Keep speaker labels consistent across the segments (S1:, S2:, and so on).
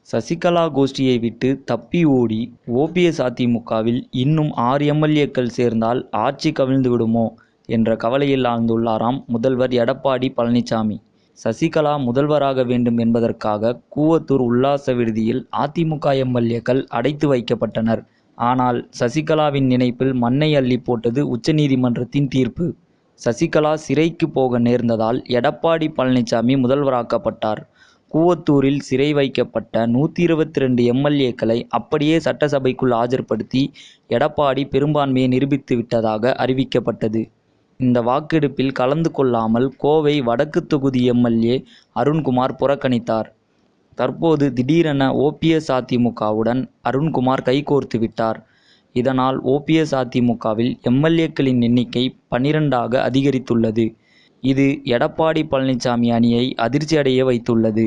S1: சசிகலா கோஷ்டியை விட்டு தப்பி ஓடி ஓபிஎஸ் அதிமுகவில் இன்னும் 6 எம்எல்ஏக்கள் சேர்ந்தால் ஆட்சி கவிழ்ந்து விடுமோ என்ற கவலையில் ஆழ்ந்துள்ளாராம் முதல்வர் எடப்பாடி பழனிசாமி. சசிகலா முதல்வராக வேண்டும் என்பதற்காக கூவத்தூர் உல்லாச விடுதியில் அதிமுக எம்எல்ஏக்கள் அடைத்து வைக்கப்பட்டனர். ஆனால் சசிகலாவின் நினைப்பில் மண்ணை அள்ளி போட்டது உச்சநீதிமன்றத்தின் தீர்ப்பு. சசிகலா சிறைக்கு போக நேர்ந்ததால் எடப்பாடி பழனிசாமி முதல்வராக்கப்பட்டார். கூவத்தூரில் சிறை வைக்கப்பட்ட 122 எம்எல்ஏக்களை அப்படியே சட்டசபைக்குள் ஆஜர்படுத்தி எடப்பாடி பெரும்பான்மையை நிரூபித்து விட்டதாக அறிவிக்கப்பட்டது. இந்த வாக்கெடுப்பில் கலந்து கொள்ளாமல் கோவை வடக்கு தொகுதி எம்எல்ஏ அருண்குமார் புறக்கணித்தார். தற்போது திடீரென ஓபிஎஸ் அதிமுகவுடன் அருண்குமார் கைகோர்த்து விட்டார். இதனால் ஓபிஎஸ் அதிமுகவில் எம்எல்ஏக்களின் எண்ணிக்கை 12ஆக அதிகரித்துள்ளது. இது எடப்பாடி பழனிசாமி அணியை அதிர்ச்சியடைய வைத்துள்ளது.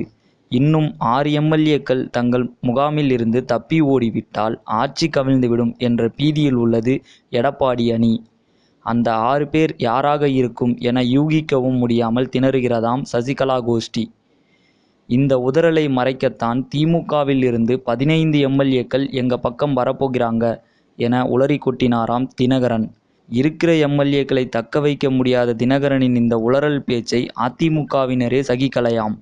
S1: இன்னும் 6 எம்எல்ஏக்கள் தங்கள் முகாமில் இருந்து தப்பி ஓடிவிட்டால் ஆட்சி கவிழ்ந்துவிடும் என்ற பீதியில் உள்ளது எடப்பாடி அணி. அந்த 6 பேர் யாராக இருக்கும் என யூகிக்கவும் முடியாமல் திணறுகிறதாம் சசிகலா கோஷ்டி. இந்த உதறலை மறைக்கத்தான் திமுகவில் இருந்து 15 எம்எல்ஏக்கள் எங்க பக்கம் வரப்போகிறாங்க என உளறி கொட்டினாராம் தினகரன். இருக்கிற எம்எல்ஏக்களை தக்க வைக்க முடியாத தினகரனின் இந்த உளறல் பேச்சை அதிமுகவினரே சகிக்கலையாம்.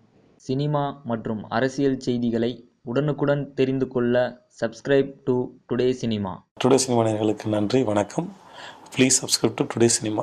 S1: சினிமா மற்றும் அரசியல் செய்திகளை உடனுக்குடன் தெரிந்து கொள்ள subscribe to today cinema.
S2: Today cinema நேயர்களுக்கு நன்றி, வணக்கம். Please subscribe to today cinema.